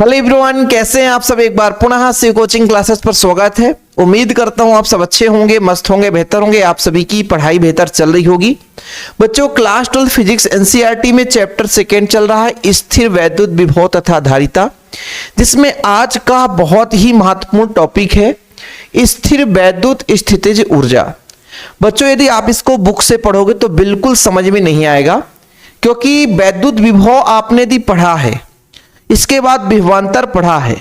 Hello everyone, कैसे हैं आप सब। एक बार पुनः शिव कोचिंग क्लासेस पर स्वागत है। उम्मीद करता हूं आप सब अच्छे होंगे, मस्त होंगे, बेहतर होंगे। आप सभी की पढ़ाई बेहतर चल रही होगी। बच्चों, क्लास 12 फिजिक्स एनसीईआरटी में चैप्टर 2 चल रहा है स्थिर वैद्युत विभव तथा धारिता, जिसमें आज का बहुत ही महत्वपूर्ण टॉपिक है स्थिर वैद्युत स्थितिज ऊर्जा। बच्चों, यदि आप इसको बुक से पढ़ोगे तो बिल्कुल समझ में नहीं आएगा, क्योंकि वैद्युत विभव आपने यदि पढ़ा है, इसके बाद विभवांतर पढ़ा है,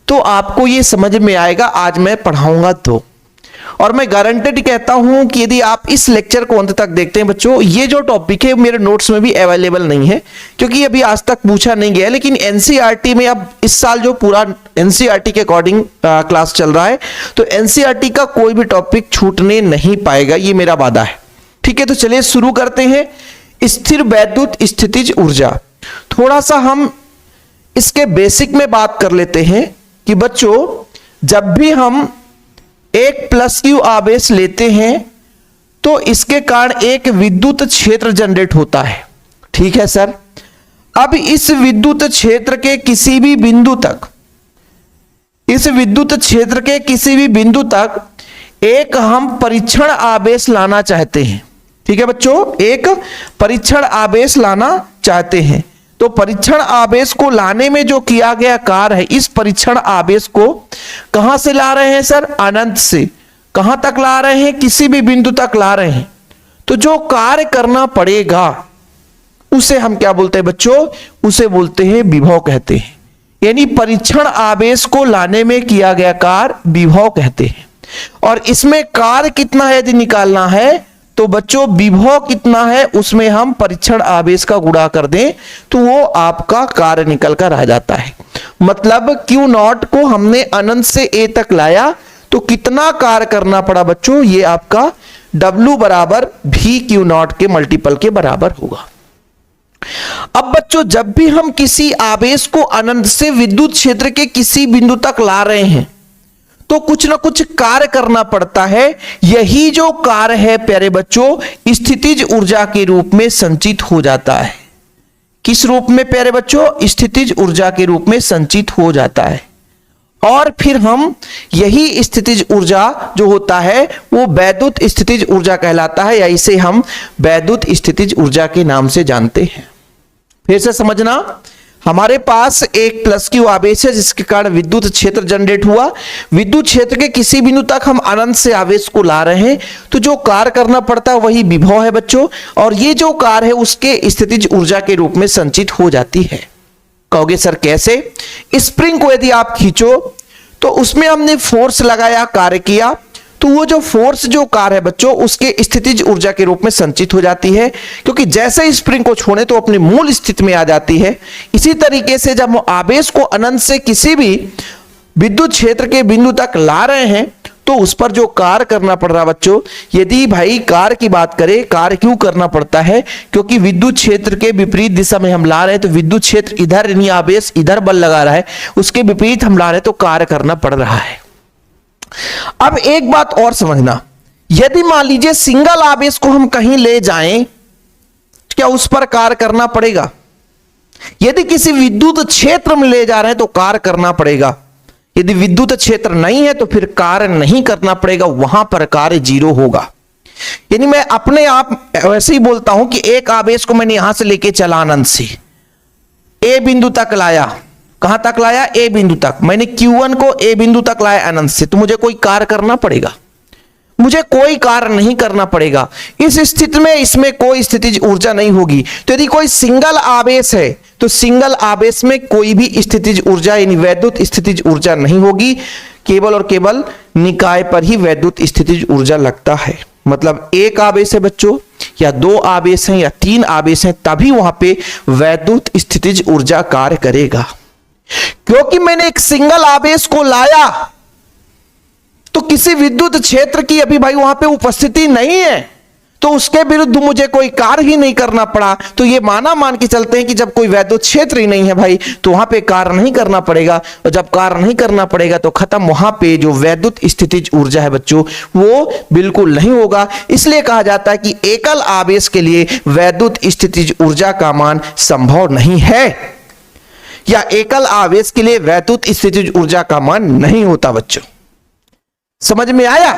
तो आपको ये समझ में आएगा आज मैं पढ़ाऊंगा तो। और मैं गारंटेड कहता हूं कि यदि आप इस लेक्चर को अंत तक देखते हैं बच्चों, ये जो टॉपिक है मेरे नोट्स में भी अवेलेबल नहीं है, क्योंकि अभी आज तक पूछा नहीं गया है। लेकिन एनसीईआरटी में अब इस साल जो पूरा एनसीईआरटी के अकॉर्डिंग क्लास चल रहा है, तो एनसीईआरटी का कोई भी टॉपिक छूटने नहीं पाएगा, ये मेरा वादा है। ठीक है, तो चलिए शुरू करते हैं। स्थिर वैद्युत स्थितिज ऊर्जा, थोड़ा सा हम इसके बेसिक में बात कर लेते हैं कि बच्चों, जब भी हम एक प्लस क्यू आवेश लेते हैं तो इसके कारण एक विद्युत क्षेत्र जनरेट होता है। ठीक है सर। अब इस विद्युत क्षेत्र के किसी भी बिंदु तक, एक हम परीक्षण आवेश लाना चाहते हैं। ठीक है बच्चों, एक परीक्षण आवेश लाना चाहते हैं, तो परीक्षण आवेश को लाने में जो किया गया कार्य है, इस परीक्षण आवेश को कहां से ला रहे हैं सर? अनंत से। कहां तक ला रहे हैं? किसी भी बिंदु तक ला रहे हैं। तो जो कार्य करना पड़ेगा उसे हम क्या बोलते हैं बच्चों? उसे बोलते हैं विभव कहते हैं। यानी परीक्षण आवेश को लाने में किया गया कार्य विभव कहते हैं। और इसमें कार्य कितना है यदि निकालना है, तो बच्चों विभव कितना है उसमें हम परीक्षण आवेश का गुणा कर दें तो वो आपका कार्य निकल कर आ जाता है। मतलब Q नॉट को हमने अनंत से A तक लाया तो कितना कार्य करना पड़ा बच्चों? ये आपका W बराबर भी Q नॉट के मल्टीपल के बराबर होगा। अब बच्चों, जब भी हम किसी आवेश को अनंत से विद्युत क्षेत्र के किसी बिंदु तक ला रहे हैं तो कुछ ना कुछ कार्य करना पड़ता है। यही जो कार्य है प्यारे बच्चों, स्थितिज ऊर्जा के रूप में संचित हो जाता है। किस रूप में प्यारे बच्चों? स्थितिज ऊर्जा के रूप में संचित हो जाता है। और फिर हम यही स्थितिज ऊर्जा जो होता है वो वैद्युत स्थितिज ऊर्जा कहलाता है, या इसे हम वैद्युत स्थितिज ऊर्जा के नाम से जानते हैं। फिर से समझना, हमारे पास एक प्लस क्यू आवेश है जिसके कारण विद्युत क्षेत्र जनरेट हुआ। विद्युत क्षेत्र के किसी बिंदु तक हम अनंत से आवेश को ला रहे हैं, तो जो कार्य करना पड़ता है वही विभव है बच्चों। और ये जो कार्य है उसके स्थितिज ऊर्जा के रूप में संचित हो जाती है। कहोगे सर कैसे? स्प्रिंग को यदि आप खींचो तो उसमें हमने फोर्स लगाया, कार्य किया, तो वो जो फोर्स जो कार्य है बच्चों उसके स्थितिज ऊर्जा के रूप में संचित हो जाती है, क्योंकि जैसे ही स्प्रिंग को छोड़े तो अपनी मूल स्थिति में आ जाती है। इसी तरीके से जब हम आवेश को अनंत से किसी भी विद्युत क्षेत्र के बिंदु तक ला रहे हैं तो उस पर जो कार्य करना पड़ रहा बच्चों, यदि भाई कार्य की बात करें, कार्य क्यों करना पड़ता है? क्योंकि विद्युत क्षेत्र के विपरीत दिशा में हम ला रहे हैं, तो विद्युत क्षेत्र इधर यानी आवेश इधर बल लगा रहा है, उसके विपरीत हम ला रहे हैं तो कार्य करना पड़ रहा है। अब एक बात और समझना, यदि मान लीजिए सिंगल आवेश को हम कहीं ले जाएं, क्या उस पर कार्य करना पड़ेगा? यदि किसी विद्युत क्षेत्र में ले जा रहे हैं तो कार्य करना पड़ेगा। यदि विद्युत क्षेत्र नहीं है तो फिर कार्य नहीं करना पड़ेगा, वहां पर कार्य 0 होगा। यानी मैं अपने आप वैसे ही बोलता हूं कि एक आवेश को मैंने यहां से लेके चला अनंत से ए बिंदु तक लाया। कहां तक लाया? ए बिंदु तक। मैंने Q1 को ए बिंदु तक लाया अनंत से, तो मुझे कोई कार्य करना पड़ेगा? मुझे कोई कार्य नहीं करना पड़ेगा। इस स्थिति में इसमें कोई स्थितिज ऊर्जा नहीं होगी। तो यदि कोई सिंगल आवेश है तो सिंगल आवेश में कोई भी स्थितिज ऊर्जा यानी वैद्युत स्थितिज ऊर्जा नहीं होगी। केवल और केवल निकाय पर ही वैद्युत स्थितिज ऊर्जा लगता है। मतलब एक आवेश है बच्चों, या 2 आवेश हैं, या 3 आवेश हैं, तभी वहां पे वैद्युत स्थितिज ऊर्जा कार्य करेगा। क्योंकि मैंने एक सिंगल आवेश को लाया तो किसी विद्युत क्षेत्र की अभी भाई वहां पे उपस्थिति नहीं है, तो उसके विरुद्ध मुझे कोई कार्य ही नहीं करना पड़ा। तो ये मान के चलते हैं कि जब कोई वैद्युत क्षेत्र ही नहीं है भाई, तो वहां पे कार्य नहीं करना पड़ेगा। और जब कार्य नहीं करना पड़ेगा तो खत्म, वहां पे जो वैद्युत स्थितिज ऊर्जा है बच्चों वो बिल्कुल नहीं होगा। इसलिए कहा जाता है कि एकल आवेश के लिए वैद्युत स्थितिज ऊर्जा का मान संभव नहीं है। या एकल आवेश के लिए वैद्युत स्थितिज ऊर्जा का मान नहीं होता बच्चों। समझ में आया?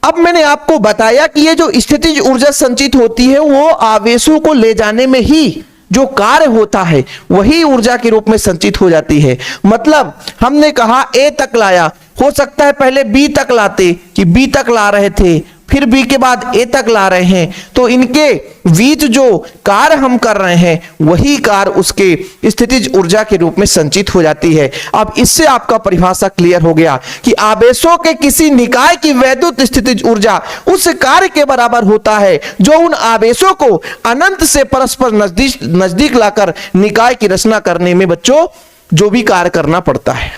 अब मैंने आपको बताया कि ये जो स्थितिज ऊर्जा संचित होती है वो आवेशों को ले जाने में ही जो कार्य होता है वही ऊर्जा के रूप में संचित हो जाती है। मतलब हमने कहा ए तक लाया, हो सकता है पहले बी तक लाते कि बी तक ला रहे थे, फिर बी के बाद ए तक ला रहे हैं, तो इनके बीच जो कार्य हम कर रहे हैं वही कार्य उसके स्थितिज ऊर्जा के रूप में संचित हो जाती है। अब इससे आपका परिभाषा क्लियर हो गया कि आवेशों के किसी निकाय की वैद्युत स्थितिज ऊर्जा उस कार्य के बराबर होता है जो उन आवेशों को अनंत से परस्पर नजदीक लाकर निकाय की रचना करने में बच्चों जो भी कार्य करना पड़ता है।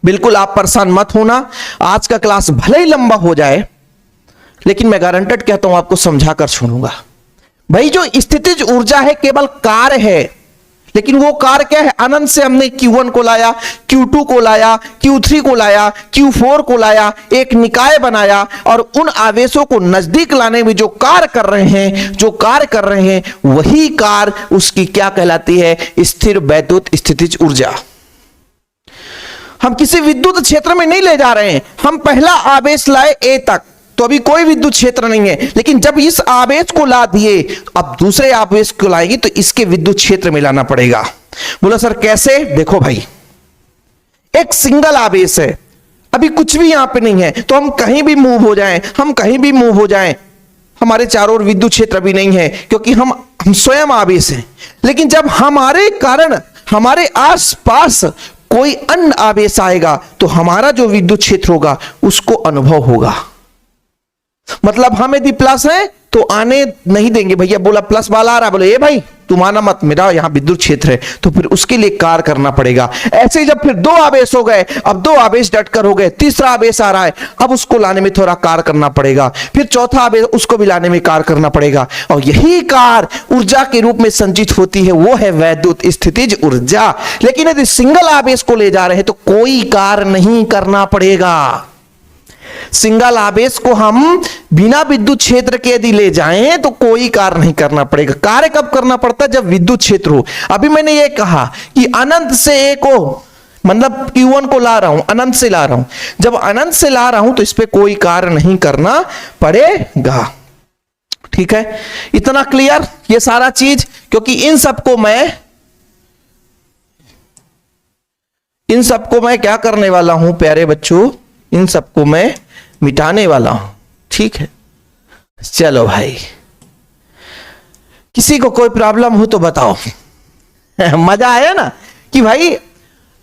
बिल्कुल आप परेशान मत होना, आज का क्लास भले ही लंबा हो जाए लेकिन मैं गारंटेड कहता हूं आपको समझा कर छोड़ूंगा। भाई जो स्थितिज ऊर्जा है केवल कार्य है, लेकिन वो कार्य क्या है? अनंत से हमने Q1 को लाया, Q2 को लाया, Q3 को लाया, Q4 को लाया, एक निकाय बनाया और उन आवेशों को नजदीक लाने में जो कार्य कर रहे हैं वही कार्य उसकी क्या कहलाती है? स्थिर वैद्युत स्थितिज ऊर्जा। हम किसी विद्युत क्षेत्र में नहीं ले जा रहे हैं, हम पहला आवेश लाए ए तक, तो अभी कोई विद्युत क्षेत्र नहीं है, लेकिन जब इस आवेश को ला दिए अब दूसरे आवेश को लाएंगे तो इसके विद्युत क्षेत्र में लाना पड़ेगा। बोला सर कैसे? देखो भाई, एक सिंगल आवेश है, अभी कुछ भी यहां पे नहीं है, तो हम कहीं भी मूव हो जाएं, हमारे चारों ओर विद्युत क्षेत्र भी नहीं है क्योंकि हम स्वयं आवेश हैं। लेकिन जब हमारे कारण हमारे आसपास कोई अन्य आवेश आएगा तो हमारा जो विद्युत क्षेत्र होगा उसको अनुभव होगा। मतलब हम यदि प्लस है तो आने नहीं देंगे, भैया बोला प्लस वाला आ रहा, बोले ए भाई तुम आना मत, मेरा यहां विद्युत क्षेत्र है, तो फिर उसके लिए कार्य करना पड़ेगा। ऐसे ही जब फिर दो आवेश हो गए, अब दो आवेश डटकर हो गए, तीसरा आवेश आ रहा है, अब उसको लाने में थोड़ा कार्य करना पड़ेगा, फिर चौथा आवेश उसको भी लाने में कार्य करना पड़ेगा, और यही कार्य ऊर्जा के रूप में संचित होती है, वो है वैद्युत स्थितिज ऊर्जा। लेकिन यदि सिंगल आवेश को ले जा रहे हैं तो कोई कार्य नहीं करना पड़ेगा। सिंगल आवेश को हम बिना विद्युत क्षेत्र के यदि ले जाएं तो कोई कार्य नहीं करना पड़ेगा। कार्य कब करना पड़ता है? जब विद्युत क्षेत्र हो। अभी मैंने ये कहा कि अनंत से ए को, मतलब Q1 को ला रहा हूं, अनंत से ला रहा हूं, जब अनंत से ला रहा हूं तो इस पे कोई कार्य नहीं करना पड़ेगा। ठीक है, इतना क्लियर ये सारा चीज, क्योंकि इन सबको मैं क्या करने वाला हूं प्यारे बच्चों, इन सबको मैं मिटाने वाला हूं। ठीक है, चलो भाई, किसी को कोई प्रॉब्लम हो तो बताओ। मजा आया ना कि भाई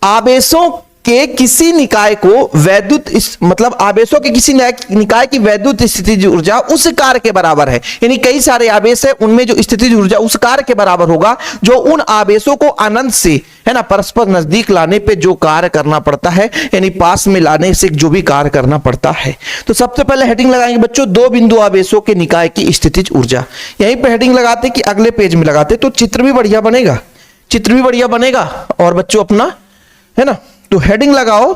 आवेशों के किसी निकाय को वैद्युत, मतलब आवेशों के किसी निकाय की वैद्युत स्थितिज ऊर्जा उस कार्य के बराबर है। यानी कई सारे आवेश है, उनमें जो स्थितिज ऊर्जा उस कार्य के बराबर होगा जो उन आवेशों को अनंत से, है ना, परस्पर नजदीक लाने पे जो कार्य करना पड़ता है, यानी पास में लाने से जो भी कार्य करना पड़ता है। तो सबसे पहले हेडिंग लगाएंगे बच्चों, दो बिंदु आवेशों के निकाय की स्थितिज ऊर्जा। यहीं पे हेडिंग लगाते कि अगले पेज में लगाते तो चित्र भी बढ़िया बनेगा, और बच्चों अपना, है ना, तो हेडिंग लगाओ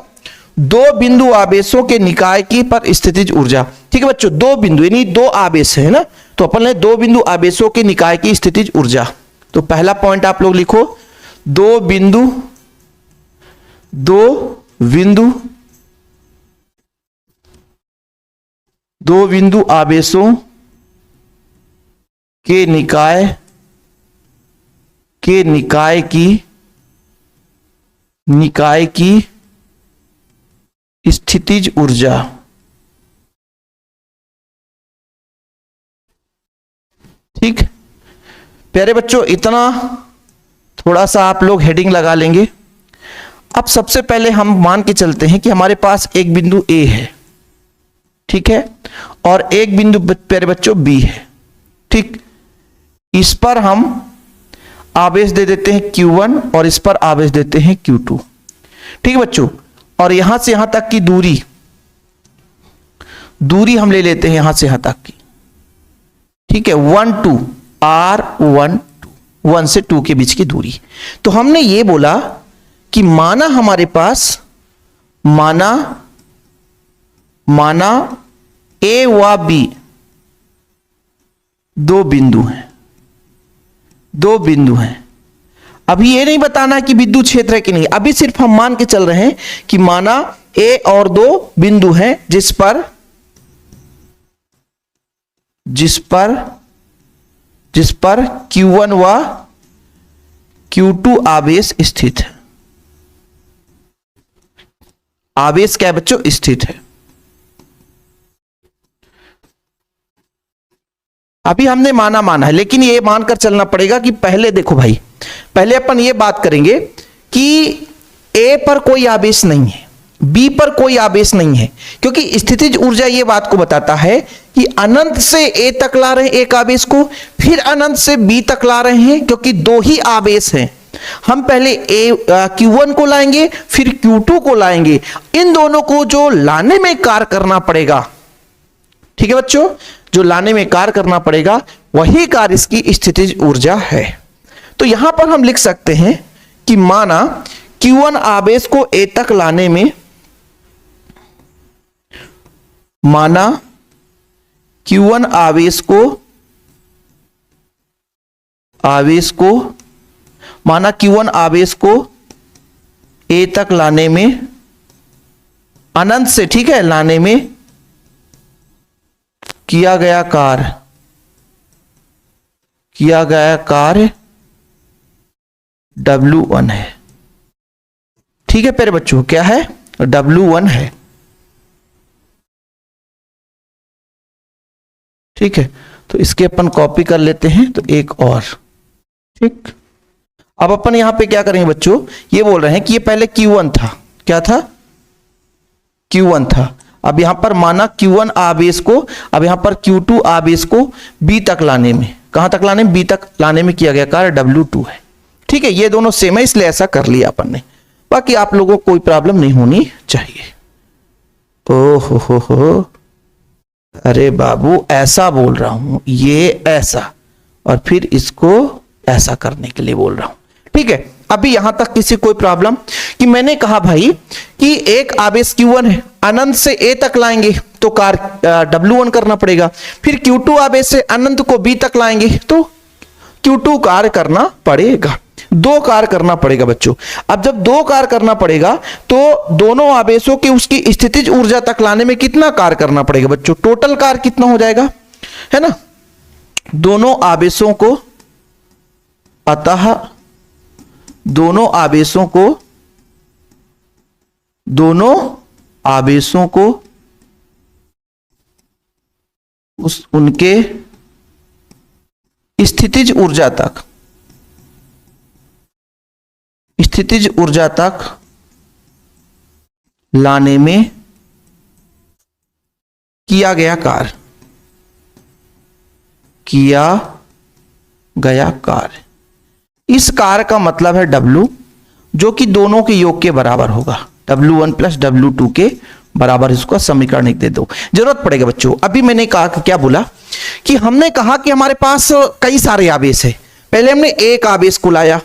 दो बिंदु आवेशों के निकाय की पर स्थितिज ऊर्जा। ठीक है बच्चों, दो बिंदु यानी दो आवेश है ना, तो अपन ने दो बिंदु आवेशों के निकाय की स्थितिज ऊर्जा। तो पहला पॉइंट आप लोग लिखो, दो बिंदु आवेशों के निकाय की स्थितिज ऊर्जा। ठीक प्यारे बच्चों, इतना थोड़ा सा आप लोग हेडिंग लगा लेंगे। अब सबसे पहले हम मान के चलते हैं कि हमारे पास एक बिंदु ए है, ठीक है, और एक बिंदु प्यारे बच्चों बी है। ठीक, इस पर हम आवेश दे देते हैं Q1 और इस पर आवेश देते हैं Q2। ठीक है बच्चों, और यहां से यहां तक की दूरी हम ले लेते हैं यहां से यहां तक की। ठीक है, 1 2 R1 2, 1 से 2 के बीच की दूरी। तो हमने ये बोला कि माना हमारे पास माना ए व बी दो बिंदु हैं। अभी ये नहीं बताना कि विद्युत क्षेत्र है कि नहीं, अभी सिर्फ हम मान के चल रहे हैं कि माना ए और दो बिंदु हैं जिस पर Q1 व Q2 आवेश स्थित है। आवेश क्या है बच्चों? स्थित है। अभी हमने माना है, लेकिन ये मानकर चलना पड़ेगा कि पहले देखो भाई, पहले अपन ये बात करेंगे कि ए पर कोई आवेश नहीं है, बी पर कोई आवेश नहीं है, क्योंकि स्थितिज ऊर्जा ये बात को बताता है कि अनंत से ए तक ला रहे हैं एक आवेश को, फिर अनंत से बी तक ला रहे हैं, क्योंकि दो ही आवेश हैं। हम पहले Q1 को लाएंगे, फिर Q2 को लाएंगे। इन दोनों को जो लाने में कार्य करना पड़ेगा, ठीक है बच्चों, जो लाने में कार्य करना पड़ेगा वही कार्य इसकी स्थितिज ऊर्जा है। तो यहां पर हम लिख सकते हैं कि माना Q1 आवेश को ए तक लाने में, माना Q1 आवेश को ए तक लाने में, अनंत से, ठीक है, लाने में किया गया कार्य W1 है। ठीक है प्यारे बच्चों, क्या है? W1 है। ठीक है, तो इसके अपन कॉपी कर लेते हैं, तो एक और, ठीक। अब अपन यहां पे क्या करेंगे बच्चों, ये बोल रहे हैं कि ये पहले Q1 था, क्या था? Q1 था। अब यहां पर माना Q1 आवेश को, अब यहां पर Q2 आवेश को B तक लाने में, कहां तक लाने में? B तक लाने में किया गया कार्य W2 है। ठीक है, ये दोनों सेम है, इसलिए ऐसा कर लिया अपन ने। बाकी आप लोगों को कोई प्रॉब्लम नहीं होनी चाहिए। ओ हो, अरे बाबू ऐसा बोल रहा हूं, ये ऐसा, और फिर इसको ऐसा करने के लिए बोल रहा हूं। ठीक है, अभी यहां तक किसी कोई प्रॉब्लम? कि मैंने कहा भाई कि एक आवेश Q1 है, अनंत से ए तक लाएंगे तो कार्य W1 करना पड़ेगा, फिर Q2 आवेश से अनंत को B तक लाएंगे तो Q2 कार्य करना पड़ेगा। दो कार्य करना पड़ेगा बच्चों। अब जब दो कार्य करना पड़ेगा तो दोनों आवेशों की उसकी स्थितिज ऊर्जा तक लाने में कितना कार्य करना पड़ेगा बच्चों? टोटल कार्य कितना हो जाएगा, है ना? दोनों आवेशों को, अतः दोनों आवेशों को उनके स्थितिज ऊर्जा तक लाने में किया गया कार्य। इस कार्य का मतलब है W, जो कि दोनों के योग के बराबर होगा, W1 प्लस W2 के बराबर। इसका समीकरण एक दे दो, जरूरत पड़ेगा बच्चों। अभी मैंने कहा कि क्या बोला कि हमने कहा कि हमारे पास कई सारे आवेश है। पहले हमने एक आवेश को लाया,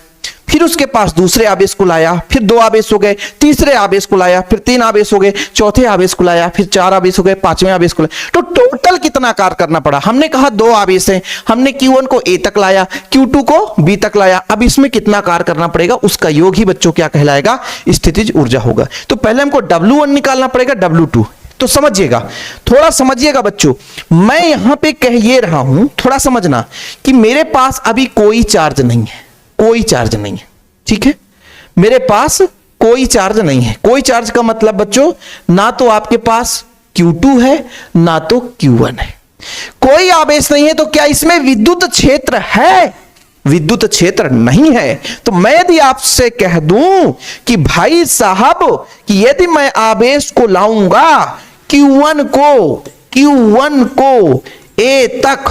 फिर उसके पास दूसरे आवेश को लाया, फिर दो आवेश हो गए, तीसरे आवेश को लाया, फिर तीन आवेश हो गए, चौथे आवेश को लाया, फिर चार आवेश हो गए, पांचवें आवेश को लाया। तो टोटल कितना कार्य करना पड़ा? हमने कहा दो आवेश हैं, हमने Q1 को A तक लाया, Q2 को B तक लाया। अब इसमें कितना कार्य करना पड़ेगा, उसका योग ही बच्चों क्या कहलाएगा? स्थितिज ऊर्जा होगा। तो पहले हमको W1 निकालना पड़ेगा, W2। तो समझिएगा, थोड़ा समझिएगा बच्चों, मैं यहां पे कह ये रहा हूं, थोड़ा समझना कि मेरे पास अभी कोई चार्ज नहीं है, कोई चार्ज नहीं है। ठीक है, मेरे पास कोई चार्ज नहीं है। कोई चार्ज का मतलब बच्चों, ना तो आपके पास Q2 है, ना तो Q1 है। कोई आवेश नहीं है, तो क्या इसमें विद्युत क्षेत्र है? विद्युत क्षेत्र नहीं है। तो मैं यदि आपसे कह दूं कि भाई साहब कि यदि मैं आवेश को लाऊंगा Q1 को A तक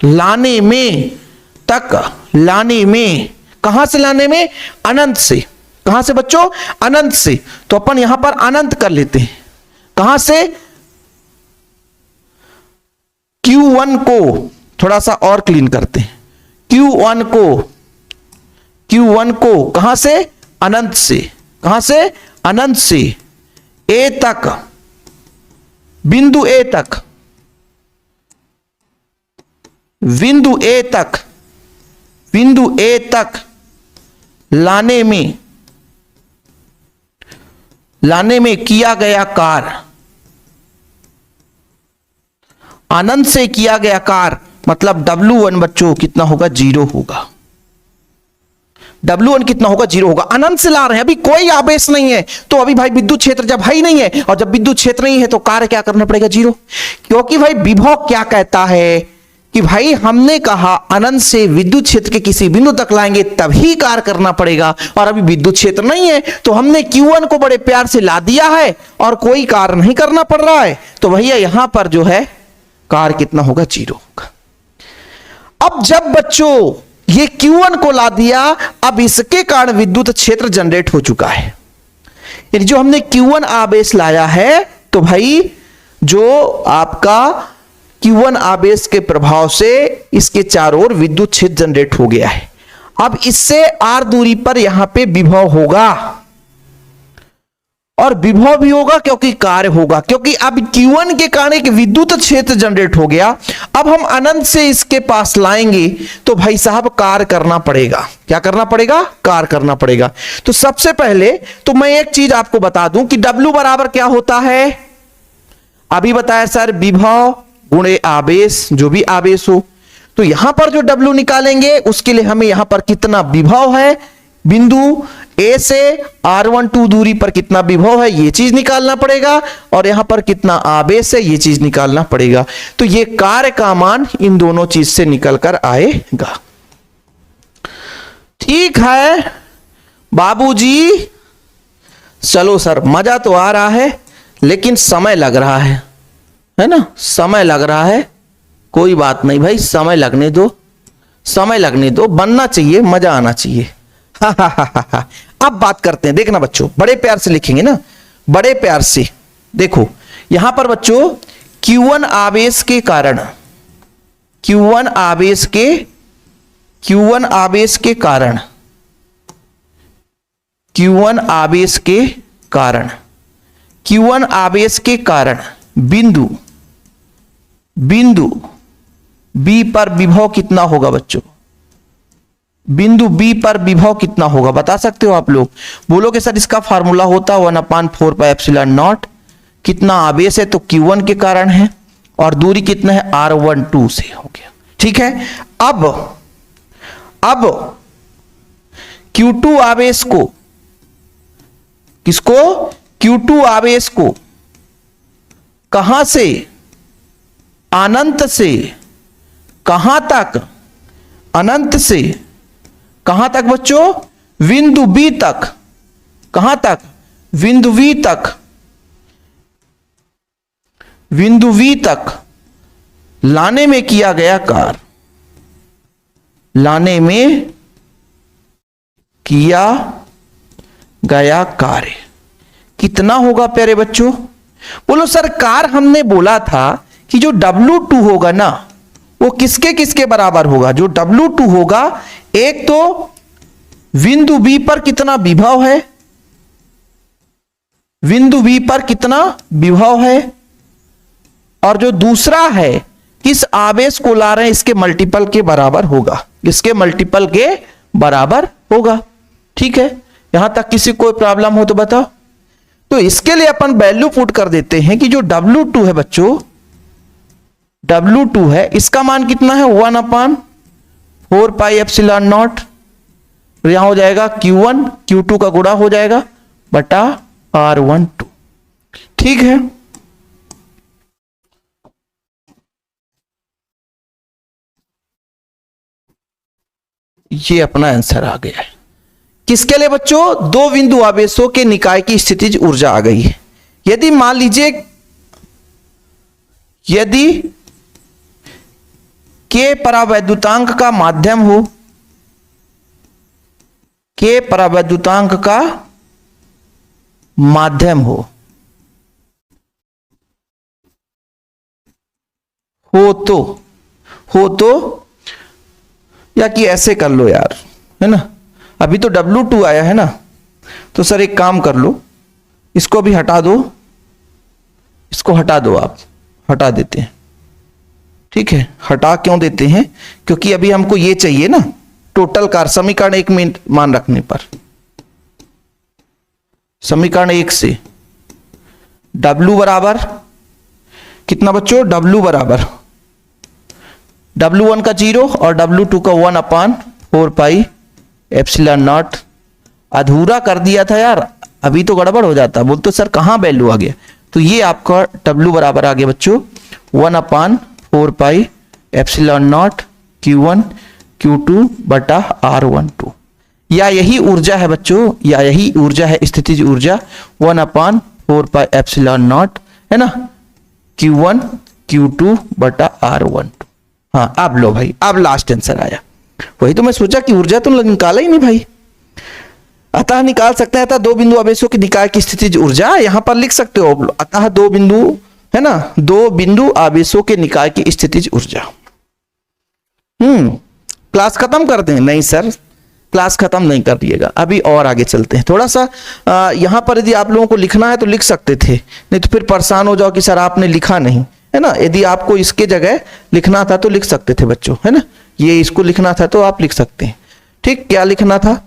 लाने में, कहां से लाने में? अनंत से। कहां से बच्चों? अनंत से। तो अपन यहां पर अनंत कर लेते हैं। कहां से? Q1 को थोड़ा सा और क्लीन करते हैं। Q1 को कहां से? अनंत से। कहां से? अनंत से A तक, बिंदु A तक, बिंदु A तक लाने में किया गया कार्य, अनंत से किया गया कार्य, मतलब W1 बच्चों कितना होगा, 0 होगा। W1 कितना होगा, 0 होगा। अनंत से ला रहे हैं, अभी कोई आवेश नहीं है, तो अभी भाई विद्युत क्षेत्र जब है ही नहीं है, और जब विद्युत क्षेत्र नहीं है तो कार्य क्या करना पड़ेगा, 0। क्योंकि भाई विभव क्या कहता है कि भाई हमने कहा अनंत से विद्युत क्षेत्र के किसी बिंदु तक लाएंगे तभी कार्य करना पड़ेगा, और अभी विद्युत क्षेत्र नहीं है तो हमने Q1 को बड़े प्यार से ला दिया है और कोई कार्य नहीं करना पड़ रहा है, तो भैया यहां पर जो है कार्य कितना होगा, 0 होगा। अब जब बच्चों ये Q1 को ला दिया, अब इसके कारण विद्युत क्षेत्र जनरेट हो चुका है। यानी जो हमने Q1 आवेश लाया है, तो भाई जो आपका Q1 आवेश के प्रभाव से इसके चारों ओर विद्युत क्षेत्र जनरेट हो गया है। अब इससे r दूरी पर यहां पे विभव होगा, और विभव भी होगा क्योंकि कार्य होगा, क्योंकि अब Q1 के कारण एक विद्युत क्षेत्र जनरेट हो गया। अब हम अनंत से इसके पास लाएंगे तो भाई साहब कार्य करना पड़ेगा। क्या करना पड़ेगा, कार्य करना पड़ेगा। तो सबसे पहले तो मैं एक चीज आपको बता दूं कि W बराबर क्या होता है, अभी बताया सर, विभव गुणे आवेश, जो भी आवेश हो। तो यहां पर जो W निकालेंगे उसके लिए हमें यहां पर कितना विभव है, बिंदु A से R12 दूरी पर कितना विभव है ये चीज निकालना पड़ेगा, और यहां पर कितना आवेश है ये चीज निकालना पड़ेगा। तो ये कार्य का मान इन दोनों चीज से निकल कर आएगा। ठीक है बाबूजी, चलो सर मजा तो आ रहा है लेकिन समय लग रहा है ना, समय लग रहा है। कोई बात नहीं भाई, समय लगने दो, समय लगने दो, बनना चाहिए, मजा आना चाहिए। हा। अब बात करते हैं, देखना बच्चों, बड़े प्यार से लिखेंगे ना, बड़े प्यार से देखो। यहां पर बच्चों Q1 आवेश के कारण, Q1 आवेश के कारण, Q1 आवेश के कारण बिंदु B पर विभव कितना होगा बच्चों, बिंदु B पर विभव कितना होगा बता सकते हो आप लोग? बोलोगे सर इसका फार्मूला होता 1/4πε0। कितना आवेश है तो Q1 के कारण है, और दूरी कितना है, R12 से हो गया। ठीक है, अब Q2 आवेश को, किसको, Q2 आवेश को कहां से, अनंत से कहां तक, अनंत से कहां तक बच्चों, बिंदु B तक, कहां तक, बिंदु V तक, बिंदु V तक लाने में किया गया कार्य, लाने में किया गया कार्य कितना होगा प्यारे बच्चों? बोलो सर कार्य हमने बोला था कि जो W2 होगा ना वो किसके किसके बराबर होगा? जो W2 होगा, एक तो बिंदु B पर कितना विभव है, बिंदु B पर कितना विभव है, और जो दूसरा है किस आवेश को ला रहे हैं इसके मल्टीपल के बराबर होगा, इसके मल्टीपल के बराबर होगा। ठीक है, यहां तक किसी कोई प्रॉब्लम हो तो बताओ। तो इसके लिए अपन वैल्यू पुट कर देते हैं कि जो W2 है बच्चों, W2 है, इसका मान कितना है 1/4πε0। यहां हो जाएगा Q1 Q2 का गुणा हो जाएगा बटा R12। ठीक है, ये अपना आंसर आ गया है। किसके लिए बच्चों? दो बिंदु आवेशों के निकाय की स्थितिज ऊर्जा आ गई है। यदि मान लीजिए यदि K परावैद्युतांक का माध्यम हो, K परावैद्युतांक का माध्यम हो तो या कि ऐसे कर लो यार, है ना, अभी तो W2 आया है ना, तो सर एक काम कर लो, इसको भी हटा दो, इसको हटा दो, आप हटा देते हैं। ठीक है, हटा क्यों देते हैं? क्योंकि अभी हमको ये चाहिए ना, टोटल कार्य समीकरण 1 में मान रखने पर, समीकरण 1 से W बराबर कितना बच्चों, W बराबर W1 का 0 और W2 का 1/4 एप्सिलॉन नॉट। अधूरा कर दिया था यार, अभी तो गड़बड़ हो जाता, बोलते सर कहाँ वैल्यू आ गया, तो ये आपका W बराबर आ गया बच्चों 1/4 एप्सिलॉन नॉट Q1 Q2 बटा R12। या यही ऊर्जा है बच्चों, या यही ऊर्जा है स्थितिज ऊर्जा 1/4 एप्सिलॉन नॉट, है ना, Q1 Q2 बटा R12। हाँ अब लो भाई, अब लास्ट आंसर आया। वही तो मैं सोचा कि ऊर्जा तो निकाला ही नहीं भाई। अतः निकाल सकते हैं, अतः दो बिंदु आवेशों की निकाय की स्थितिज ऊर्जा, यहां पर लिख सकते हो अतः दो बिंदु, है ना, दो बिंदु आवेशों के निकाय की स्थितिज ऊर्जा। क्लास खत्म कर दें? नहीं सर, क्लास खत्म नहीं कर दिएगा, अभी और आगे चलते हैं। थोड़ा सा यहां पर यदि आप लोगों को लिखना है तो लिख सकते थे, नहीं तो फिर परेशान हो जाओ कि सर आपने लिखा नहीं, है ना। यदि आपको इसके जगह लिखना था तो लिख सकते थे बच्चों, है ना, ये इसको लिखना था तो आप लिख सकते हैं। ठीक, क्या लिखना था?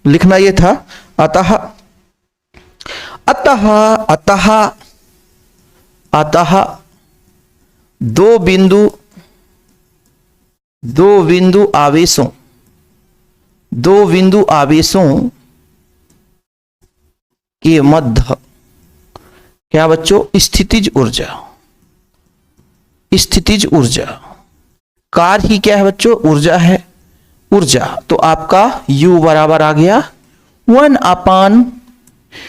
लिखना ये था अतः अतः अतः अतः दो बिंदु आवेशों के मध्य क्या बच्चों, स्थितिज ऊर्जा। कार्य ही क्या है बच्चों, ऊर्जा है, ऊर्जा। तो आपका U बराबर आ गया 1/,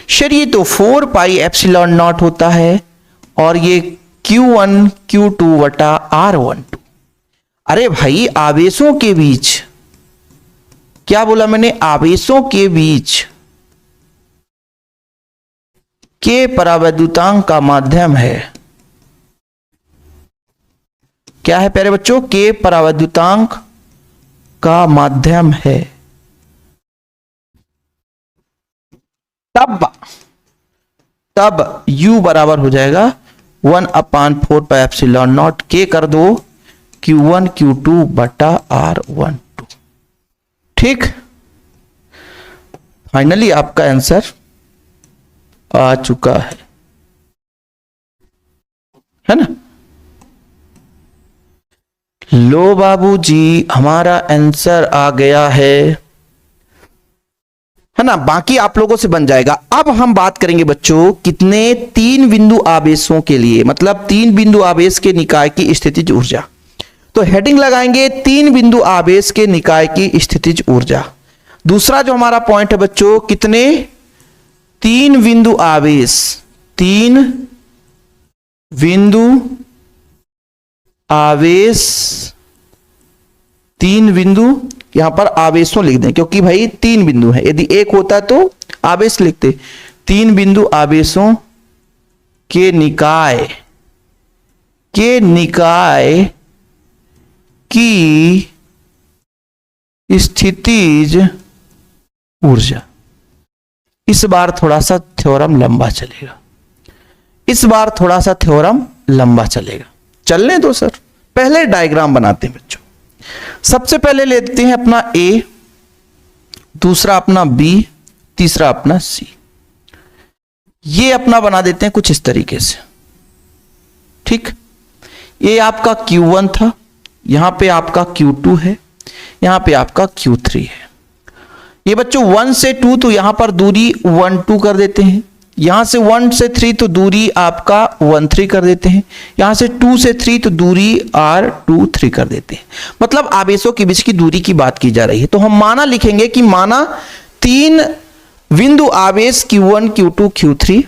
शरीर तो 4 एप्सिलॉन नॉट होता है, और ये Q1 Q2 बटा R12। अरे भाई आवेशों के बीच, क्या बोला मैंने, आवेशों के बीच के परावैद्युतांक का माध्यम है, क्या है प्यारे बच्चों, के परावैद्युतांक का माध्यम है। तब U बराबर हो जाएगा 1/4 एप्सिलॉन नॉट, के कर दो Q1 Q2 बटा R12। ठीक, फाइनली आपका आंसर आ चुका है ना। लो बाबूजी, हमारा आंसर आ गया है ना। बाकी आप लोगों से बन जाएगा। अब हम बात करेंगे बच्चों कितने, 3 बिंदु आवेशों के लिए, मतलब 3 बिंदु आवेश के निकाय की स्थितिज ऊर्जा। तो हेडिंग लगाएंगे 3 बिंदु आवेश के निकाय की स्थितिज ऊर्जा। दूसरा जो हमारा पॉइंट है बच्चों, कितने, 3 बिंदु आवेश, 3 बिंदु आवेश, 3 बिंदु, यहां पर आवेशों लिख दें क्योंकि भाई 3 बिंदु है, यदि एक होता तो आवेश लिखते। 3 बिंदु आवेशों के निकाय की स्थितिज ऊर्जा। इस बार थोड़ा सा थ्योरम लंबा चलेगा, चलने दो सर। पहले डायग्राम बनाते हैं बच्चों। सबसे पहले लेते हैं अपना A, दूसरा अपना B, तीसरा अपना C। ये अपना बना देते हैं कुछ इस तरीके से। ठीक, ये आपका Q1 था, यहां पे आपका Q2 है, यहां पे आपका Q3 है। ये बच्चों 1 से 2 तो यहां पर दूरी 1 2 कर देते हैं, यहां से 1 से 3 तो दूरी आपका 1 3 कर देते हैं, यहां से 2 से 3 तो दूरी R2 3 कर देते हैं। मतलब आवेशों के बीच की दूरी की बात की जा रही है। तो हम माना लिखेंगे कि माना 3 बिंदु आवेश Q1 Q2 Q3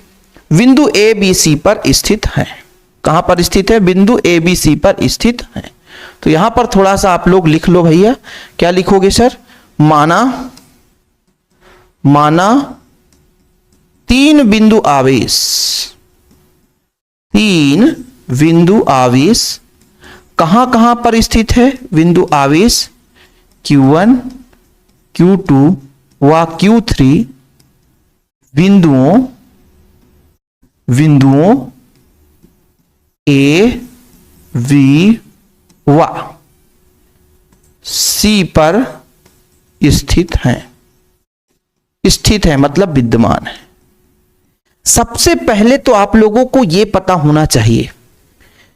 बिंदु A B C पर स्थित हैं। कहां पर स्थित है? बिंदु A B C पर स्थित हैं। तो यहां पर थोड़ा सा आप लोग लिख लो भैया, क्या लिखोगे सर? माना 3 बिंदु आवेश कहां कहां पर स्थित है? बिंदु आवेश Q1 Q2 व Q3 बिंदुओं A B व C पर स्थित हैं। स्थित है मतलब विद्यमान है। सबसे पहले तो आप लोगों को यह पता होना चाहिए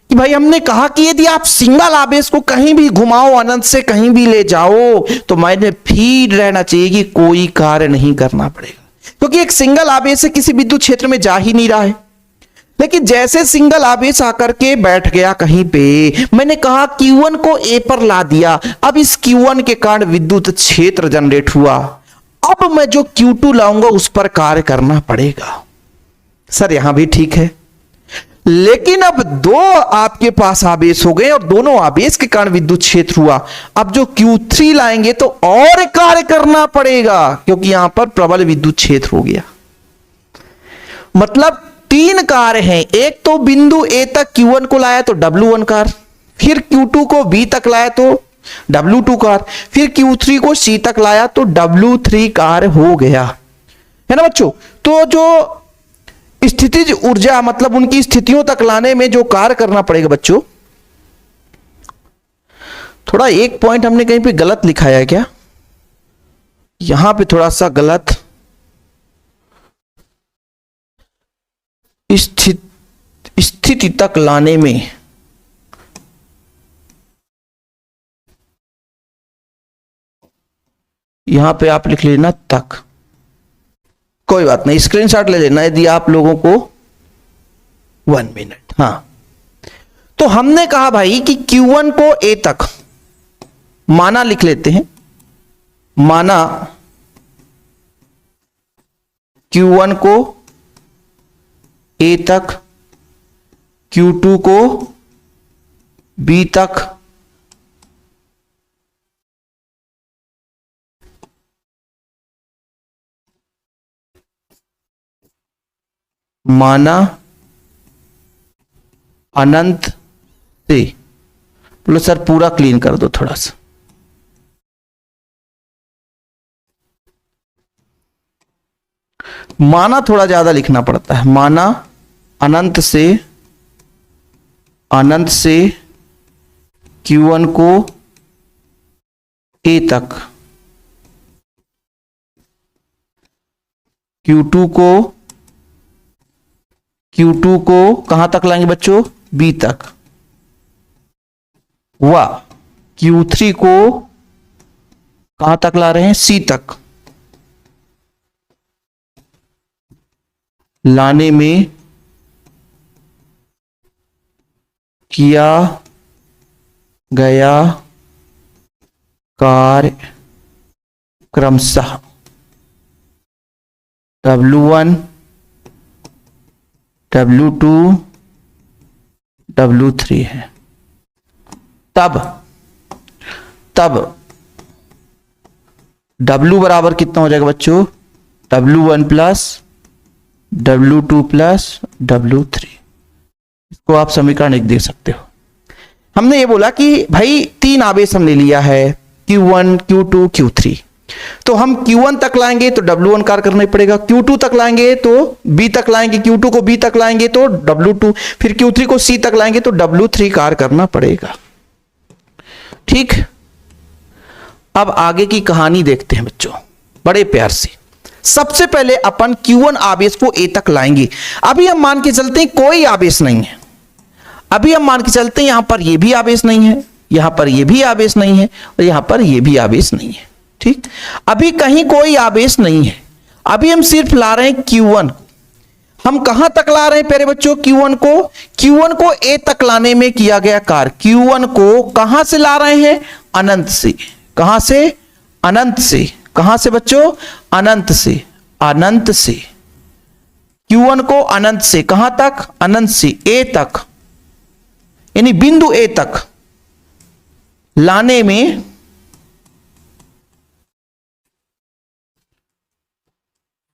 कि भाई हमने कहा कि यदि आप सिंगल आवेश को कहीं भी घुमाओ, अनंत से कहीं भी ले जाओ, तो मायने फीड रहना चाहिए कि कोई कार्य नहीं करना पड़ेगा, क्योंकि एक सिंगल आवेश से किसी विद्युत क्षेत्र में जा ही नहीं रहा है। लेकिन जैसे सिंगल आवेश आकर के बैठ गया कहीं पे, मैंने कहा Q1 को A पर ला दिया, अब इस Q1 के कारण विद्युत क्षेत्र जनरेट हुआ। अब मैं जो Q2 लाऊंगा उस पर कार्य करना पड़ेगा। सर यहां भी ठीक है, लेकिन अब दो आपके पास आवेश हो गए और दोनों आवेश के कारण विद्युत क्षेत्र हुआ। अब जो Q3 लाएंगे तो और कार्य करना पड़ेगा, क्योंकि यहां पर प्रबल विद्युत क्षेत्र हो गया। मतलब तीन कार्य हैं। एक तो बिंदु A तक Q1 को लाया तो W1 कार्य, फिर Q2 को B तक लाया तो W2 कार्य, फिर Q3 को C तक लाया तो W3 कार्य हो गया, है ना बच्चों। तो जो स्थितिज ऊर्जा मतलब उनकी स्थितियों तक लाने में जो कार्य करना पड़ेगा बच्चों, थोड़ा एक पॉइंट हमने कहीं पे गलत लिखा है क्या, यहां पे थोड़ा सा गलत, स्थिति तक लाने में यहां पे आप लिख लेना तक, कोई बात नहीं, स्क्रीनशॉट ले लेना यदि आप लोगों को 1 मिनट। हां, तो हमने कहा भाई कि Q1 को A तक माना लिख लेते हैं, माना Q1 को A तक, Q2 को B तक, माना अनंत से। बोलो सर पूरा क्लीन कर दो थोड़ा सा। माना थोड़ा ज्यादा लिखना पड़ता है। माना अनंत से Q1 को A तक, Q2 को कहां तक लाएंगे बच्चों, B तक, व Q3 को कहां तक ला रहे हैं, C तक। लाने में किया गया कार्य क्रमशः W1, W2, W3 है। तब W बराबर कितना हो जाएगा बच्चों, W1 plus W2 plus W3। इसको आप समीकरण एक दे सकते हो। हमने ये बोला कि भाई तीन आवेश हमने लिया है, Q1, Q2, Q3, तो हम Q1 तक लाएंगे तो W1 कार्य करना ही पड़ेगा, Q2 तक लाएंगे तो B तक लाएंगे, Q2 को B तक लाएंगे तो W2, फिर Q3 को C तक लाएंगे तो W3 कार्य करना पड़ेगा। ठीक, अब आगे की कहानी देखते हैं बच्चों बड़े प्यार से। सबसे पहले अपन Q1 आवेश को A तक लाएंगे। अभी हम मान के चलते हैं कोई आवेश नहीं है, अभी हम मान के चलते हैं यहां पर ये भी आवेश नहीं है, यहां पर ये भी आवेश नहीं है और यहां पर ये भी आवेश नहीं है। ठीक, अभी कहीं कोई आवेश नहीं है, अभी हम सिर्फ ला रहे हैं Q1 को। हम कहां तक ला रहे हैं प्यारे बच्चों, Q1 को A तक लाने में किया गया कार्य। Q1 को कहां से ला रहे हैं, अनंत से। कहां से, अनंत से। कहां से बच्चों, अनंत से। अनंत से Q1 को अनंत से कहां तक, अनंत से A तक, यानी बिंदु A तक लाने में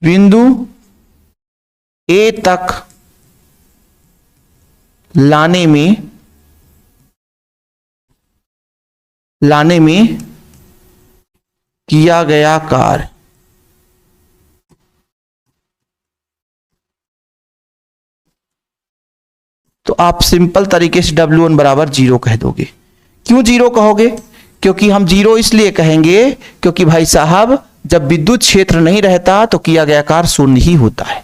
बिंदु A तक लाने में किया गया कार्य। तो आप सिंपल तरीके से W1 बराबर 0 कह दोगे। क्यों 0 कहोगे, क्योंकि हम जीरो इसलिए कहेंगे क्योंकि भाई साहब जब विद्युत क्षेत्र नहीं रहता तो किया गया कार्य शून्य ही होता है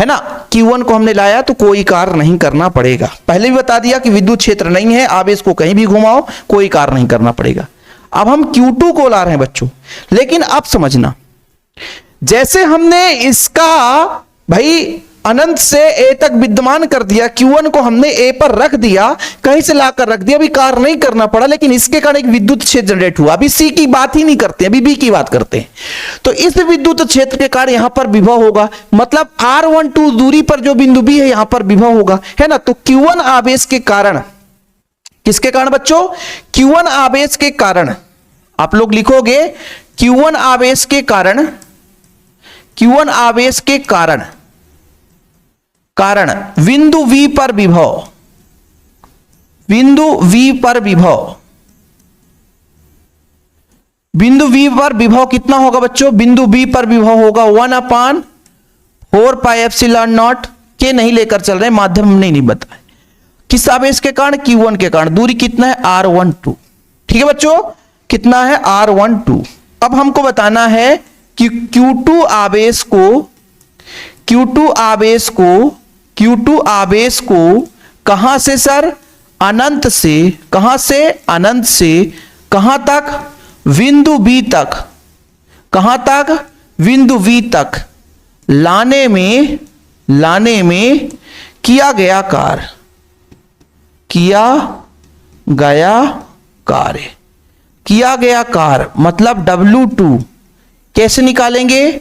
ना। Q1 को हमने लाया तो कोई कार्य नहीं करना पड़ेगा। पहले भी बता दिया कि विद्युत क्षेत्र नहीं है, आवेश को कहीं भी घुमाओ कोई कार्य नहीं करना पड़ेगा। अब हम Q2 को ला रहे हैं बच्चों, लेकिन अब समझना, जैसे हमने इसका भाई अनंत से a तक विद्यमान कर दिया, Q1 को हमने a पर रख दिया, कहीं से लाकर रख दिया, अभी कार्य नहीं करना पड़ा, लेकिन इसके कारण एक विद्युत क्षेत्र जनरेट हुआ। अभी C की बात ही नहीं करते, अभी B की बात करते हैं। तो इस विद्युत क्षेत्र के कारण यहां पर विभव होगा, मतलब R12 दूरी पर जो बिंदु B है यहां पर विभव होगा, है ना। तो Q1 आवेश के कारण, किसके कारण बच्चों? Q1 आवेश के कारण, आप लोग लिखोगे Q1 आवेश के कारण, Q1 आवेश के कारण बिंदु V पर विभव, बिंदु V पर विभव, बिंदु V पर विभव कितना होगा बच्चों? बिंदु B पर विभव होगा 1/4 पाई एप्सिलॉन नॉट के नहीं लेकर चल रहे, माध्यम हमने नहीं बताया। किस आवेश के कारण? Q1 के कारण। दूरी कितना है? R12। ठीक है बच्चों, कितना है? R12। अब हमको बताना है कि Q2 आवेश को कहां से सर? अनंत से, कहां से? अनंत से कहां तक? बिंदु B तक। कहां तक? बिंदु B तक लाने में किया गया कार्य, किया गया कार्य मतलब W2 कैसे निकालेंगे?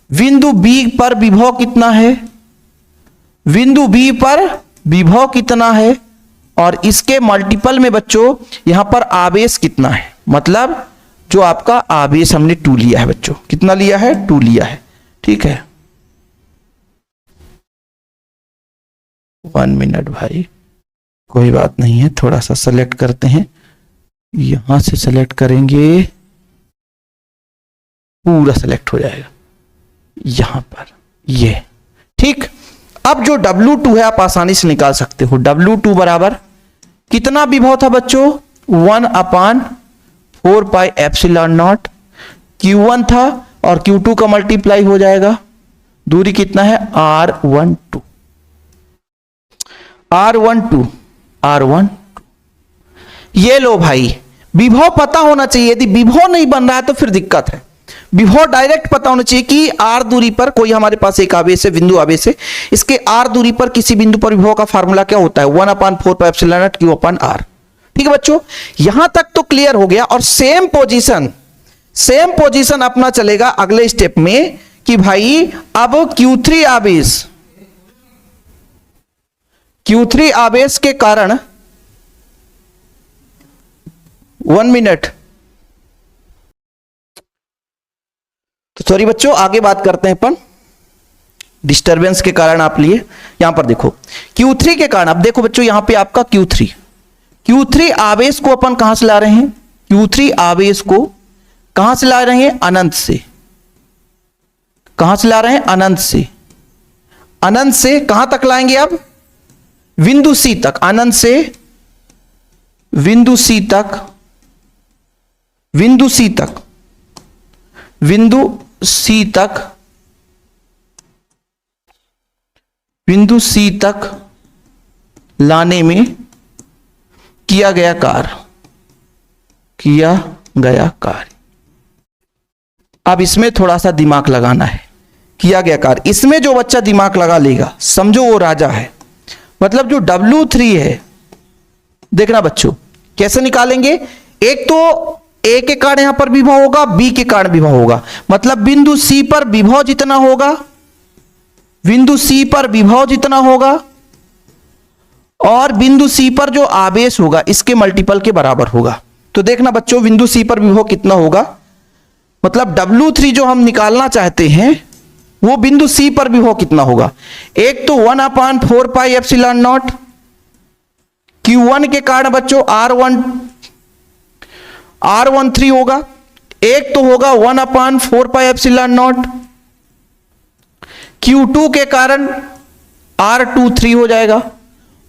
बिंदु B पर विभव कितना है, बिंदु B पर विभव कितना है, और इसके मल्टीपल में बच्चों यहां पर आवेश कितना है, मतलब जो आपका आवेश हमने 2 लिया है बच्चों। कितना लिया है? 2 लिया है। ठीक है, 1 मिनट भाई, कोई बात नहीं है, थोड़ा सा सेलेक्ट करते हैं, यहां से सेलेक्ट करेंगे, पूरा सेलेक्ट हो जाएगा यहां पर, ये ठीक। अब जो W2 है आप आसानी से निकाल सकते हो। W2 बराबर कितना विभव था बच्चों? 1/4 पाई एप्सिलॉन नॉट। Q1 था और Q2 का मल्टीप्लाई हो जाएगा। दूरी कितना है? R12। ये लो भाई, विभव पता होना चाहिए। यदि विभव नहीं बन रहा है तो फिर दिक्कत है। विभव डायरेक्ट पता होना चाहिए कि R दूरी पर कोई हमारे पास एक आवेश है, बिंदु आवेश है, इसके R दूरी पर किसी बिंदु पर विभव का फार्मूला क्या होता है? 1/4 पाई एप्सिलॉन नॉट Q/R। ठीक है बच्चों, यहां तक तो क्लियर हो गया। और सेम पोजीशन अपना चलेगा अगले स्टेप में कि भाई अब Q3 आवेश के कारण, 1 मिनट, तो सॉरी बच्चों, आगे बात करते हैं अपन। डिस्टरबेंस के कारण आप लिए, यहां पर देखो Q3 के कारण। अब देखो बच्चों यहां पे आपका Q3 आवेश को अपन कहां से ला रहे हैं? Q3 आवेश को कहां से ला रहे हैं? अनंत से। कहां से ला रहे हैं? अनंत से। अनंत से कहां तक लाएंगे? अब बिंदु C तक। अनंत से बिंदु C तक, बिंदु C तक, बिंदु C तक, बिंदु C तक लाने में किया गया कार्य। अब इसमें थोड़ा सा दिमाग लगाना है। किया गया कार्य, इसमें जो बच्चा दिमाग लगा लेगा समझो वो राजा है। मतलब जो W3 है, देखना बच्चों कैसे निकालेंगे। एक तो A के कारण यहां पर विभव होगा, B के कारण विभव होगा, मतलब बिंदु C पर विभव जितना होगा, बिंदु C पर विभव जितना होगा, और बिंदु C पर जो आवेश होगा इसके मल्टीपल के बराबर होगा। तो देखना बच्चों बिंदु C पर विभव कितना होगा, मतलब W3 जो हम निकालना चाहते हैं वो बिंदु C पर विभव कितना होगा। एक तो 1/4 पाई एप्सिलॉन नॉट Q1 के कारण बच्चों R13 होगा, एक तो होगा 1/4 पाई एप्सिलॉन नॉट Q2 के कारण R23 हो जाएगा,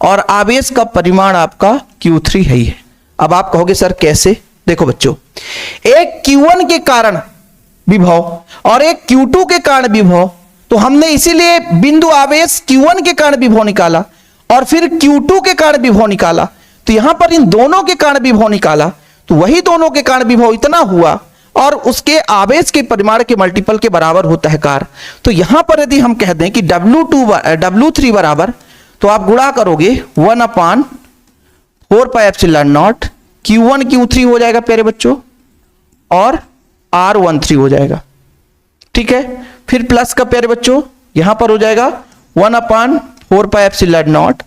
और आवेश का परिमाण आपका Q3 है ही है। अब आप कहोगे सर कैसे? देखो बच्चों, एक Q1 के कारण विभव और एक Q2 के कारण विभव, तो हमने इसीलिए बिंदु आवेश Q1 के कारण विभव निकाला और फिर Q2 के कारण विभव निकाला। तो यहां पर इन दोनों के कारण विभव निकाला, तो वही दोनों के कारण विभव इतना हुआ और उसके आवेश के परिमाण के मल्टीपल के बराबर होता है कार्य। तो यहां पर यदि हम कह दें कि W3 बराबर, तो आप गुणा करोगे 1/4πε0 Q1 Q3 हो जाएगा प्यारे बच्चों और R13 हो जाएगा। ठीक है, फिर प्लस का प्यारे बच्चों यहां पर हो जाएगा 1/4πε0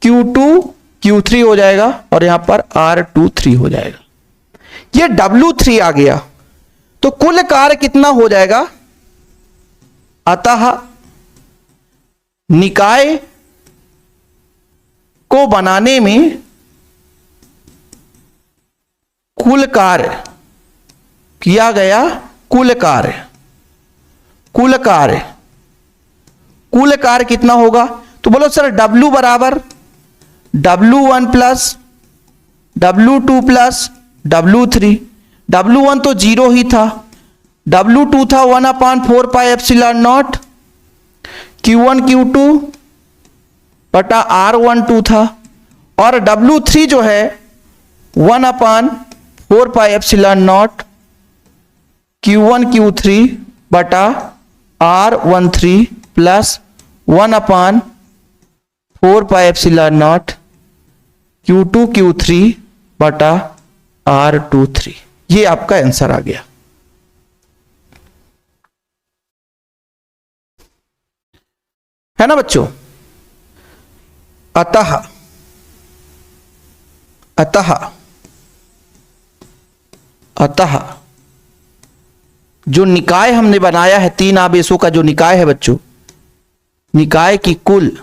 Q2 Q3 हो जाएगा और यहां पर R23 हो जाएगा। ये W3 आ गया, तो कुल कार्य कितना हो जाएगा? अतः निकाय को बनाने में कुल कार्य किया गया, कुल कार्य कितना होगा? तो बोलो सर W बराबर W1 plus W2 plus W3। W1 तो 0 ही था, W2 था 1/4πε0 Q1 Q2 बटा R12 था और W3 जो है 1/4πε0 Q1 Q3 बटा R13 प्लस 1/4πε0 Q2 Q3 बटा R23। ये आपका आंसर आ गया। है ना बच्चों? अतः जो निकाय हमने बनाया है, तीन आवेशों का जो निकाय है बच्चों, निकाय की कुल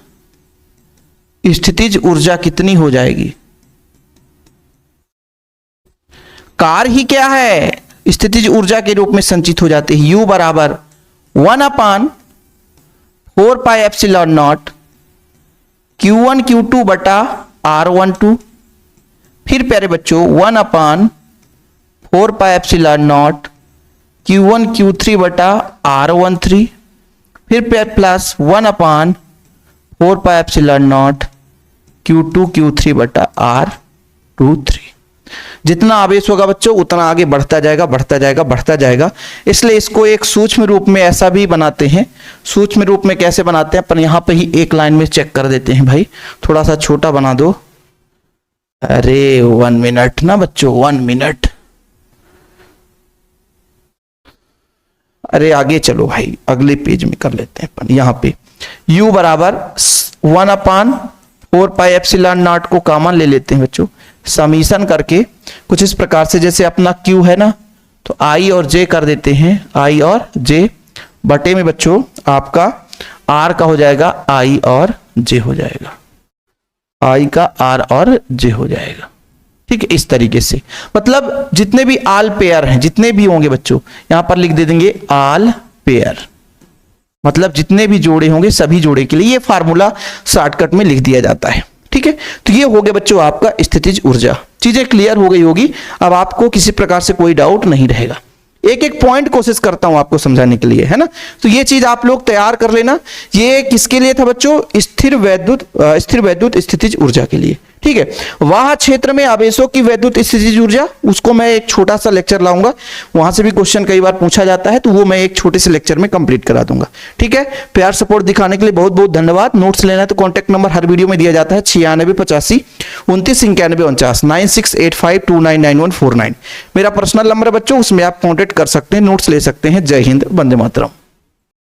स्थितिज ऊर्जा कितनी हो जाएगी? कार्य ही क्या है, स्थितिज ऊर्जा के रूप में संचित हो जाते हैं। U बराबर 1/4πε0 Q1 Q2 बटा R12, फिर प्यारे बच्चों 1/4πε0 Q1 Q3 बटा R13, फिर प्लस 1/4πε0 Q2 Q3 बटा R23। जितना आवेश होगा बच्चों उतना आगे बढ़ता जाएगा, बढ़ता जाएगा, बढ़ता जाएगा। इसलिए इसको एक सूक्ष्म रूप में ऐसा भी बनाते हैं। सूक्ष्म रूप में कैसे बनाते हैं? पर यहां पे ही एक लाइन में चेक कर देते हैं भाई, थोड़ा सा छोटा बना दो। अरे 1 मिनट ना बच्चों, 1 मिनट। अरे आगे चलो भाई, अगले पेज में कर लेते हैं अपन। यहां पे U बराबर 1/4πε0 को कॉमन ले लेते हैं बच्चों, समीशन करके कुछ इस प्रकार से, जैसे अपना Q है ना, तो I और J कर देते हैं, I और J बटे में बच्चों आपका R का हो जाएगा I और J हो जाएगा, I का R और J हो जाएगा। ठीक है, इस तरीके से मतलब जितने भी आल पेयर हैं, जितने भी होंगे बच्चों, यहां पर लिख दे देंगे आल पेयर, मतलब जितने भी जोड़े होंगे सभी जोड़े के लिए ये फार्मूला शॉर्टकट में लिख दिया जाता है। ठीक है, तो ये हो गया बच्चों आपका स्थितिज ऊर्जा। चीजें क्लियर हो गई होगी, अब आपको किसी प्रकार से कोई डाउट नहीं रहेगा। एक एक पॉइंट कोशिश करता हूं आपको समझाने के लिए, है ना। तो ये चीज आप लोग तैयार कर लेना। ये किसके लिए था बच्चों? स्थिर वैद्युत स्थितिज ऊर्जा के लिए। ठीक है, वह क्षेत्र में आवेशों की वैद्युत स्थितिज ऊर्जा, उसको मैं एक छोटा सा लेक्चर लाऊंगा, वहां से भी क्वेश्चन कई बार पूछा जाता है, तो वो मैं एक छोटे से लेक्चर में कंप्लीट करा दूंगा। ठीक है, प्यार सपोर्ट दिखाने के लिए बहुत बहुत धन्यवाद। नोट्स लेना है तो कॉन्टैक्ट नंबर हर वीडियो में दिया जाता है 9685 29 91 49 9685299149 मेरा पर्सनल नंबर है बच्चों, उसमें आप कॉन्टैक्ट कर सकते हैं, नोट्स ले सकते हैं। जय हिंद, वंदे मातरम।